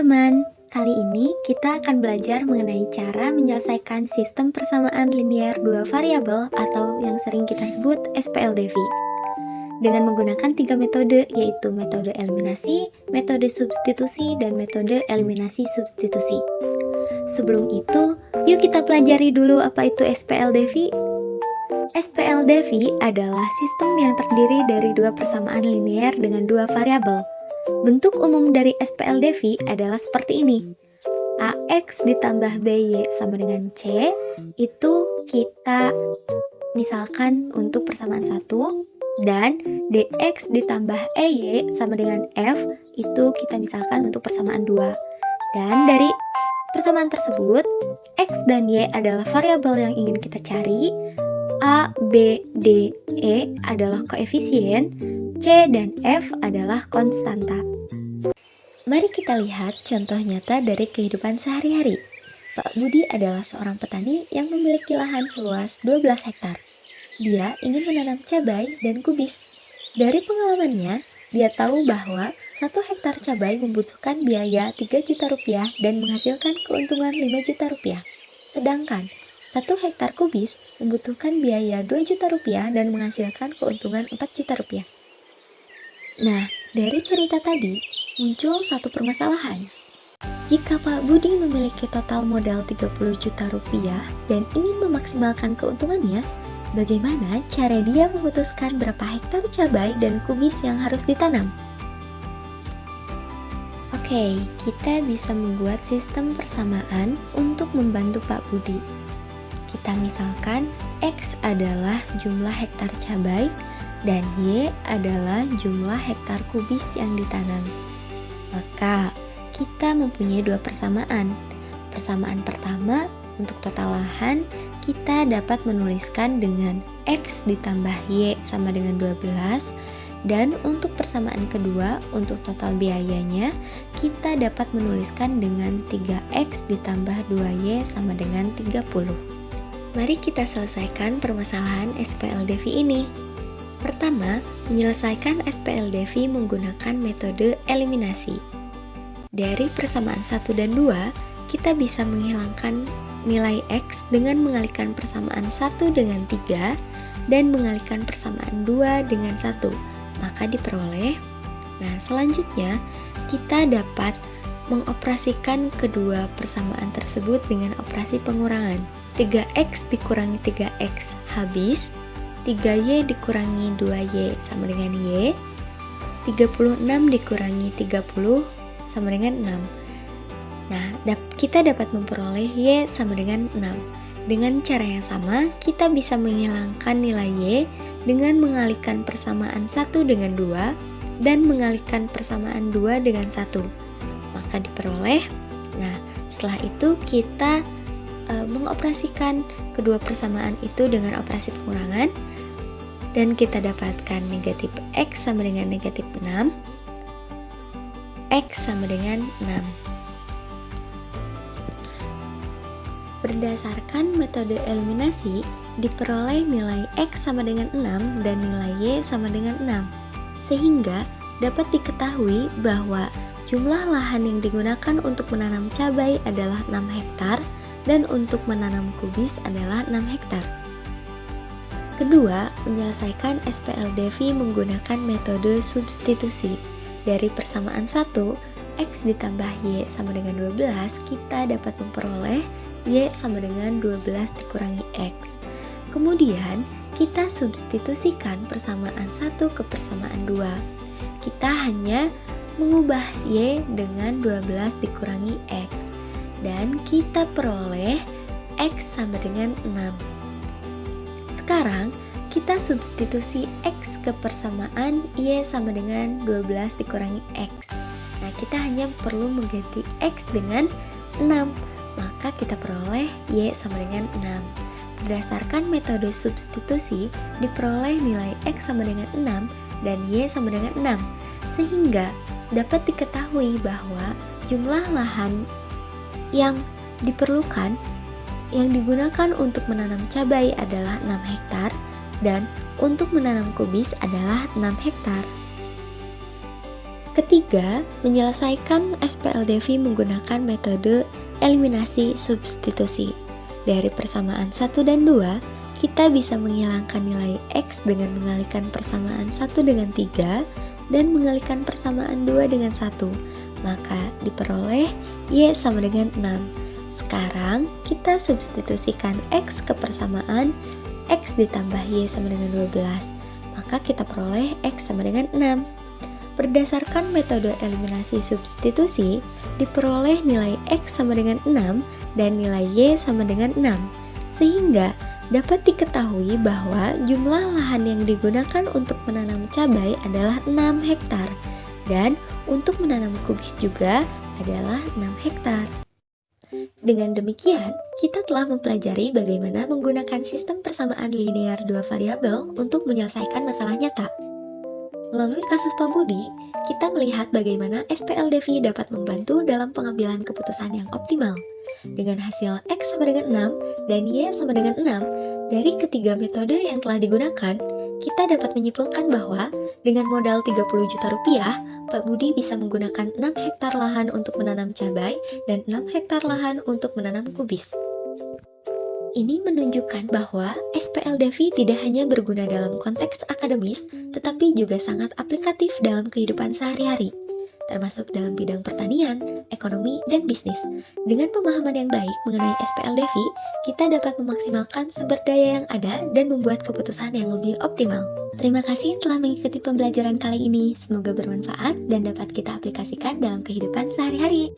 teman-teman, kali ini kita akan belajar mengenai cara menyelesaikan sistem persamaan linear dua variabel atau yang sering kita sebut SPLDV dengan menggunakan 3 metode, yaitu metode eliminasi, metode substitusi, dan metode eliminasi substitusi. Sebelum itu, yuk kita pelajari dulu apa itu SPLDV. SPLDV adalah sistem yang terdiri dari dua persamaan linear dengan dua variabel. Bentuk umum dari SPLDV adalah seperti ini. AX ditambah BY sama dengan C, itu kita misalkan untuk persamaan 1, dan DX ditambah EY sama dengan F, itu kita misalkan untuk persamaan 2. Dan dari persamaan tersebut, X dan Y adalah variabel yang ingin kita cari, A, B, D, E adalah koefisien, C dan F adalah konstanta. Mari kita lihat contoh nyata dari kehidupan sehari-hari. Pak Budi adalah seorang petani yang memiliki lahan seluas 12 hektar. Dia ingin menanam cabai dan kubis. Dari pengalamannya, dia tahu bahwa 1 hektar cabai membutuhkan biaya 3 juta rupiah dan menghasilkan keuntungan 5 juta rupiah. Sedangkan 1 hektar kubis membutuhkan biaya 2 juta rupiah dan menghasilkan keuntungan 4 juta rupiah. Nah, dari cerita tadi, muncul satu permasalahan. Jika Pak Budi memiliki total modal 30 juta rupiah dan ingin memaksimalkan keuntungannya, bagaimana cara dia memutuskan berapa hektar cabai dan kubis yang harus ditanam? Oke, kita bisa membuat sistem persamaan untuk membantu Pak Budi. Kita misalkan X adalah jumlah hektar cabai dan Y adalah jumlah hektar kubis yang ditanam. Maka, kita mempunyai dua persamaan. Persamaan pertama, untuk total lahan, kita dapat menuliskan dengan X ditambah Y sama dengan 12. Dan untuk persamaan kedua, untuk total biayanya, kita dapat menuliskan dengan 3X ditambah 2Y sama dengan 30. Mari kita selesaikan permasalahan SPLDV ini. Pertama, menyelesaikan SPLDV menggunakan metode eliminasi. Dari persamaan 1 dan 2, kita bisa menghilangkan nilai X dengan mengalihkan persamaan 1 dengan 3 dan mengalihkan persamaan 2 dengan 1. Maka diperoleh. Nah, selanjutnya kita dapat mengoperasikan kedua persamaan tersebut dengan operasi pengurangan. 3X dikurangi 3X habis, 3Y dikurangi 2Y sama dengan Y, 36 dikurangi 30 sama dengan 6. Nah, kita dapat memperoleh Y sama dengan 6. Dengan cara yang sama, kita bisa menghilangkan nilai Y dengan mengalihkan persamaan 1 dengan 2 dan mengalihkan persamaan 2 dengan 1. Maka diperoleh. Nah, setelah itu kita mengoperasikan kedua persamaan itu dengan operasi pengurangan dan kita dapatkan negatif X sama dengan negatif 6, X sama dengan 6. Berdasarkan metode eliminasi, diperoleh nilai X sama dengan 6 dan nilai Y sama dengan 6, sehingga dapat diketahui bahwa jumlah lahan yang digunakan untuk menanam cabai adalah 6 hektar dan untuk menanam kubis adalah 6 hektar. Kedua, menyelesaikan SPLDV menggunakan metode substitusi. Dari persamaan 1, X ditambah Y sama dengan 12, kita dapat memperoleh Y sama dengan 12 dikurangi X. Kemudian, kita substitusikan persamaan 1 ke persamaan 2. Kita hanya mengubah Y dengan 12 dikurangi X. Dan kita peroleh X sama dengan 6. Sekarang, kita substitusi X ke persamaan Y sama dengan 12 dikurangi X. Nah, kita hanya perlu mengganti X dengan 6. Maka kita peroleh Y sama dengan 6. Berdasarkan metode substitusi, diperoleh nilai X sama dengan 6 dan Y sama dengan 6. Sehingga dapat diketahui bahwa jumlah lahan yang diperlukan yang digunakan untuk menanam cabai adalah 6 hektar dan untuk menanam kubis adalah 6 hektar. Ketiga, menyelesaikan SPLDV menggunakan metode eliminasi substitusi. Dari persamaan 1 dan 2, kita bisa menghilangkan nilai X dengan mengalihkan persamaan 1 dengan 3 dan mengalihkan persamaan 2 dengan 1. Maka diperoleh Y sama dengan 6. Sekarang kita substitusikan X ke persamaan X ditambah Y sama dengan 12. Maka kita peroleh X sama dengan 6. Berdasarkan metode eliminasi substitusi, diperoleh nilai X sama dengan 6 dan nilai Y sama dengan 6. Sehingga dapat diketahui bahwa jumlah lahan yang digunakan untuk menanam cabai adalah 6 hektar dan untuk menanam kubis juga adalah 6 hektar. Dengan demikian, kita telah mempelajari bagaimana menggunakan sistem persamaan linear dua variabel untuk menyelesaikan masalah nyata. Melalui kasus Pak Budi, kita melihat bagaimana SPLDV dapat membantu dalam pengambilan keputusan yang optimal. Dengan hasil X sama dengan 6 dan Y sama dengan 6, dari ketiga metode yang telah digunakan, kita dapat menyimpulkan bahwa dengan modal 30 juta rupiah, Pak Budi bisa menggunakan 6 hektar lahan untuk menanam cabai dan 6 hektar lahan untuk menanam kubis. Ini menunjukkan bahwa SPLDV tidak hanya berguna dalam konteks akademis, tetapi juga sangat aplikatif dalam kehidupan sehari-hari, termasuk dalam bidang pertanian, ekonomi, dan bisnis. Dengan pemahaman yang baik mengenai SPLDV, kita dapat memaksimalkan sumber daya yang ada dan membuat keputusan yang lebih optimal. Terima kasih telah mengikuti pembelajaran kali ini. Semoga bermanfaat dan dapat kita aplikasikan dalam kehidupan sehari-hari.